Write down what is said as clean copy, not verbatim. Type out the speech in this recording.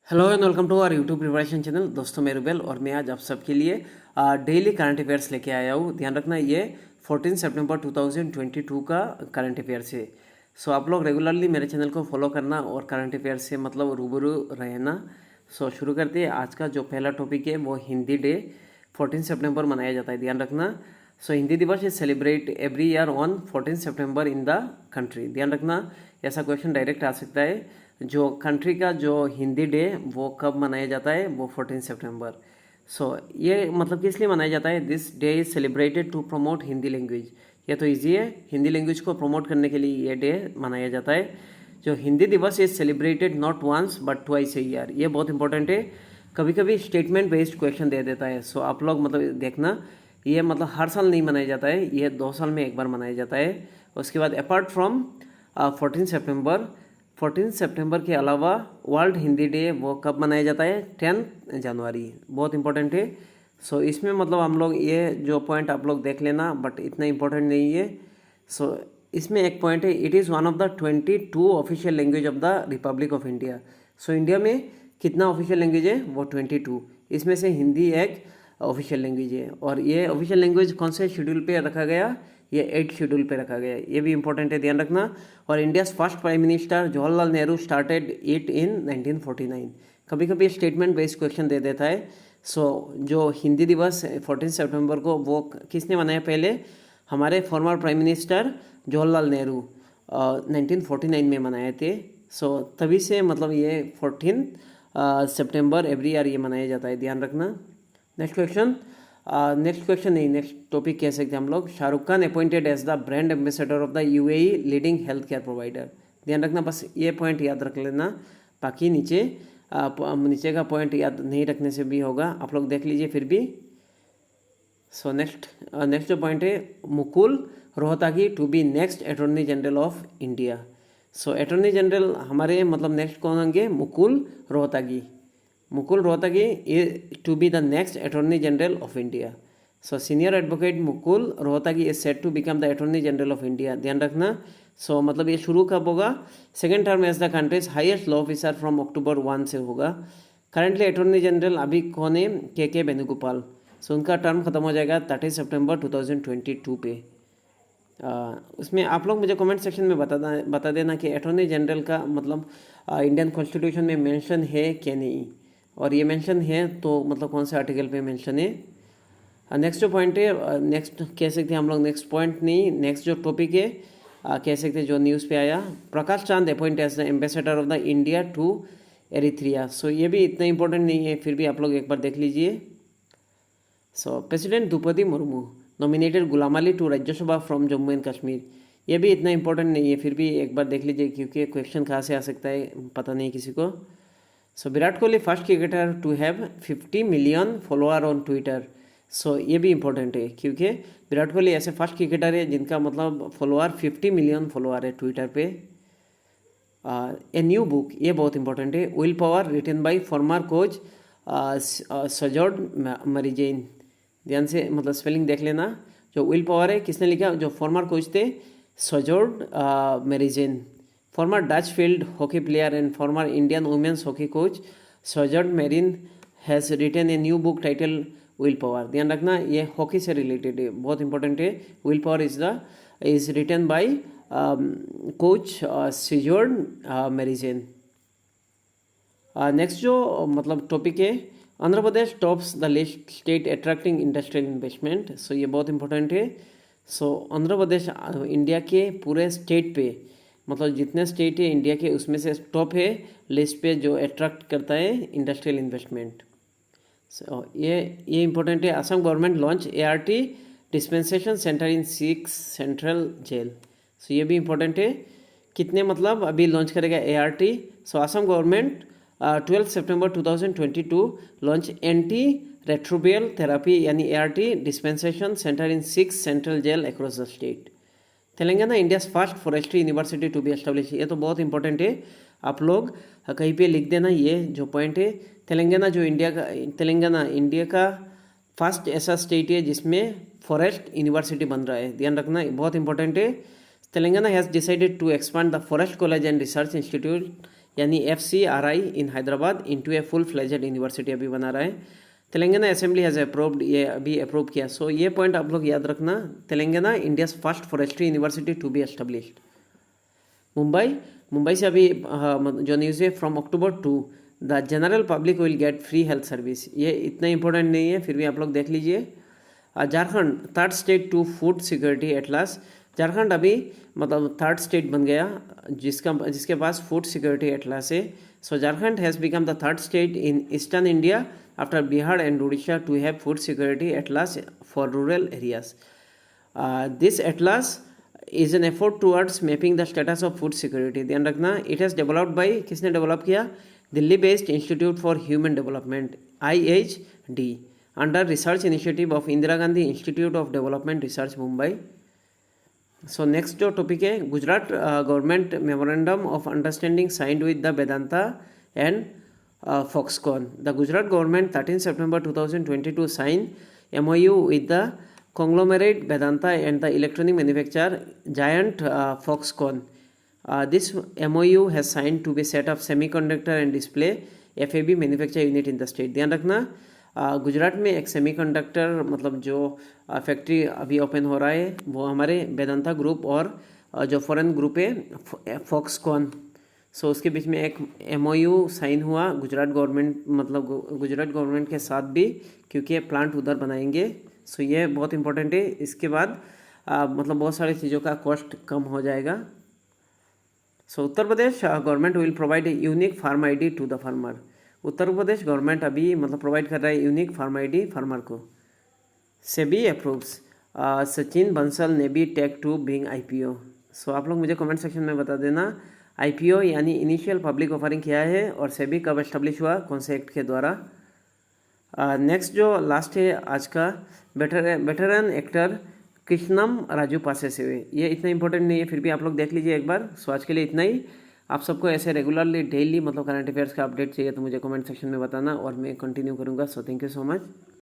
Hello and welcome to our YouTube preparation channel. दोस्तों मैं रुबेल और मैं आज आप सबके लिए डेली करंट अफेयर्स लेके आया हूँ। ध्यान रखना ये 14 सितंबर 2022 का करंट अफेयर्स है। सो आप लोग रेगुलरली मेरे चैनल को फॉलो करना और करंट अफेयर्स से मतलब रूबरू रहना। सो शुरू करते हैं। आज का जो पहला टॉपिक है वो हिंदी डे 14 सितंबर मनाया जाता है। ध्यान रखना। सो Hindi Diwas is celebrate every year on 14 September in the country. ध्यान रखना ऐसा क्वेश्चन डायरेक्ट आ सकता है। जो कंट्री का जो हिंदी डे वो कब मनाया जाता है वो 14 सितंबर। सो ये मतलब किस लिए मनाया जाता है? This day is celebrated to promote Hindi language. ये तो इजी है, हिंदी लैंग्वेज को प्रमोट करने के लिए ये डे मनाया जाता है। जो Hindi Diwas is celebrated not once but twice a year. ये बहुत इंपॉर्टेंट है। कभी कभी स्टेटमेंट बेस्ड क्वेश्चन दे देता है। सो आप लोग मतलब देखना, ये मतलब हर साल नहीं मनाया जाता है, ये 2 साल में एक बार मनाया जाता है। उसके बाद अपार्ट फ्रॉम 14 सितंबर के अलावा वर्ल्ड हिंदी डे वो कब मनाया जाता है? 10 जनवरी। बहुत इंपॉर्टेंट है। सो इसमें मतलब हम लोग ये जो पॉइंट आप लोग देख लेना, बट इतना इंपॉर्टेंट नहीं है। सो इसमें एक पॉइंट है, it is one of the 22 official language of the Republic of India. So India में कितना ऑफिशियल लैंग्वेज है? वो 22। इसमें से हिंदी एक ऑफिशियल लैंग्वेज है। और ये ऑफिशियल लैंग्वेज कौन से शेड्यूल पे रखा गया? ये 8 शेड्यूल पे रखा गया। ये भी इंपॉर्टेंट है, ध्यान रखना। और India's first prime minister Jawaharlal Nehru started it in 1949। कभी कभी स्टेटमेंट बेस्ड क्वेश्चन दे देता है। सो जो हिंदी दिवस 14 सितंबर को वो किसने मनाया? पहले हमारे former prime minister Jawaharlal Nehru 1949 में मनाए थे। सो तभी से मतलब ये 14 सितंबर एवरी ईयर ये मनाया जाता है, ध्यान रखना। नेक्स्ट क्वेश्चन, नेक्स्ट टॉपिक कह सकते हैं हम लोग। Shahrukh Khan appointed as the brand ambassador of the UAE leading health care provider. ध्यान रखना, बस ये पॉइंट याद रख लेना। बाकी नीचे का पॉइंट याद नहीं रखने से भी होगा, आप लोग देख लीजिए फिर भी। सो नेक्स्ट जो पॉइंट है, Mukul Rohatgi to be next attorney general of India. So attorney general हमारे मतलब नेक्स्ट कौन होंगे? Mukul Rohatgi to be the next attorney general of India. So senior advocate Mukul Rohatgi is set to become the attorney general of India. ध्यान रखना। So मतलब ये शुरू कब होगा? Second term as the country's highest law officer from October 1 से होगा। Currently attorney general अभी कौन है? के वेणुगोपाल। सो उनका टर्म खत्म हो जाएगा 30 सितंबर 2022 पे। उसमें आप लोग मुझे कमेंट सेक्शन में बता देना कि अटॉर्नी जनरल का मतलब इंडियन कॉन्स्टिट्यूशन में मेंशन है कि नहीं, और ये मेंशन है तो मतलब कौन से आर्टिकल पे मेंशन है। नेक्स्ट जो पॉइंट है, नेक्स्ट कह सकते हैं हम लोग, नेक्स्ट पॉइंट नहीं, नेक्स्ट जो टॉपिक है कह सकते हैं जो न्यूज़ पे आया, Prakash Chand appoint as the ambassador of the India to Eritrea. So ये भी इतना इंपॉर्टेंट नहीं है, फिर भी आप लोग एक बार देख लीजिए। So president Droupadi Murmu nominated Ghulam Ali to Rajya Sabha from Jammu and Kashmir. ये भी इतना इंपॉर्टेंट नहीं है, फिर भी एक बार देख लीजिए, क्योंकि क्वेश्चन कहाँ से आ सकता है पता नहीं किसी को। So Virat Kohli first cricketer to have 50 million follower on Twitter. So ये भी इंपॉर्टेंट है, क्योंकि विराट कोहली ऐसे फर्स्ट क्रिकेटर है जिनका मतलब फॉलोअर 50 मिलियन फॉलोअर है ट्विटर पे। ए न्यू बुक, ये बहुत इंपॉर्टेंट है, will power written by former coach Sjoerd Marijne. ध्यान से मतलब स्पेलिंग देख लेना। जो विल पावर है किसने लिखा? जो फॉर्मर कोच थे Sjoerd Marijne. Former Dutch field hockey player and former Indian women's hockey coach Sjoerd Marijne has written a new book title will power. ध्यान रखना, ये हॉकी से रिलेटेड है, बहुत इंपॉर्टेंट है। Will power is written by coach Sjoerd Marijne. Next जो मतलब topic है, Andhra Pradesh tops the list state attracting industrial investment. So ये बहुत इंपॉर्टेंट है। सो आंध्र प्रदेश इंडिया के पूरे स्टेट पे मतलब जितने स्टेट है इंडिया के उसमें से टॉप है लिस्ट पे जो अट्रैक्ट करता है इंडस्ट्रियल इन्वेस्टमेंट। सो ये इंपॉर्टेंट है। Assam government launch ART dispensation centre in 6 central jail. So ये भी इंपॉर्टेंट है, कितने मतलब अभी लॉन्च करेगा ART। So Assam government 12 September 2022 launch anti retroviral therapy यानी ART dispensation centre in 6 central jail across the state. Telangana India's first forestry university to be establish. ये तो बहुत इंपॉर्टेंट है, आप लोग कहीं पे लिख देना ये जो पॉइंट है। तेलंगाना इंडिया का फर्स्ट ऐसा स्टेट है जिसमें फॉरेस्ट यूनिवर्सिटी बन रहा है, ध्यान रखना, बहुत इंपॉर्टेंट है। Telangana has decided to expand the forest college and research institute यानी FCRI in Hyderabad into a full fledged university अभी बना रहा है। तेलंगाना असेंबली हैज़ अप्रूव्ड, ये अभी अप्रूव किया। सो ये पॉइंट आप लोग याद रखना, Telangana India's first forestry university to be established. Mumbai से अभी जो न्यूज़ है, from October 2 the general public will get free health service. ये इतना इंपॉर्टेंट नहीं है, फिर भी आप लोग देख लीजिए। Jharkhand third state to food security atlas. Jharkhand अभी मतलब थर्ड स्टेट बन गया जिसके पास फूड सिक्योरिटी एट लास्ट है। So Jharkhand has become the third state in eastern India after Bihar and Orissa to have food security atlas for rural areas. This atlas is an effort towards mapping the status of food security. ध्यान रखना, it has developed by, किसने develop किया? Delhi based institute for human development IHD under research initiative of Indira Gandhi institute of development research Mumbai. So next जो topic है, Gujarat government memorandum of understanding signed with the Vedanta and Foxconn. The Gujarat government 13 September 2022 signed MOU with the conglomerate Vedanta and the electronic manufacturer giant Foxconn. This MOU has signed to be set up semiconductor and display FAB manufacture unit in the state. ध्यान रखना, गुजरात में एक semiconductor मतलब जो factory अभी open हो रहा है वो हमारे वेदांता ग्रुप और जो फॉरेन ग्रुप है फॉक्सकॉन, सो उसके बीच में एक MOU साइन हुआ गुजरात गवर्नमेंट मतलब गुजरात गवर्नमेंट के साथ भी, क्योंकि ये प्लांट उधर बनाएंगे। सो ये बहुत इंपॉर्टेंट है। इसके बाद मतलब बहुत सारी चीज़ों का कॉस्ट कम हो जाएगा। So Uttar Pradesh government will provide a unique farm ID to the farmer. Uttar Pradesh government अभी मतलब प्रोवाइड कर रहा है यूनिक फार्म ID फार्मर को। सेबी अप्रूव्स सचिन बंसल ने भी टेक टू बिंग IPO। सो आप लोग मुझे कमेंट सेक्शन में बता देना IPO यानी इनिशियल पब्लिक ऑफरिंग क्या है और सेबी कब एस्टेब्लिश हुआ, कौन से एक्ट के द्वारा। नेक्स्ट जो लास्ट है आज का, वेटरन एक्टर कृष्णम राजू पासे से हुए। ये इतना इंपॉर्टेंट नहीं है, फिर भी आप लोग देख लीजिए एक बार। सो आज के लिए इतना ही। आप सबको ऐसे रेगुलरली डेली मतलब करंट अफेयर्स का अपडेट चाहिए तो मुझे कमेंट सेक्शन में बताना और मैं कंटिन्यू करूँगा। So thank you so much.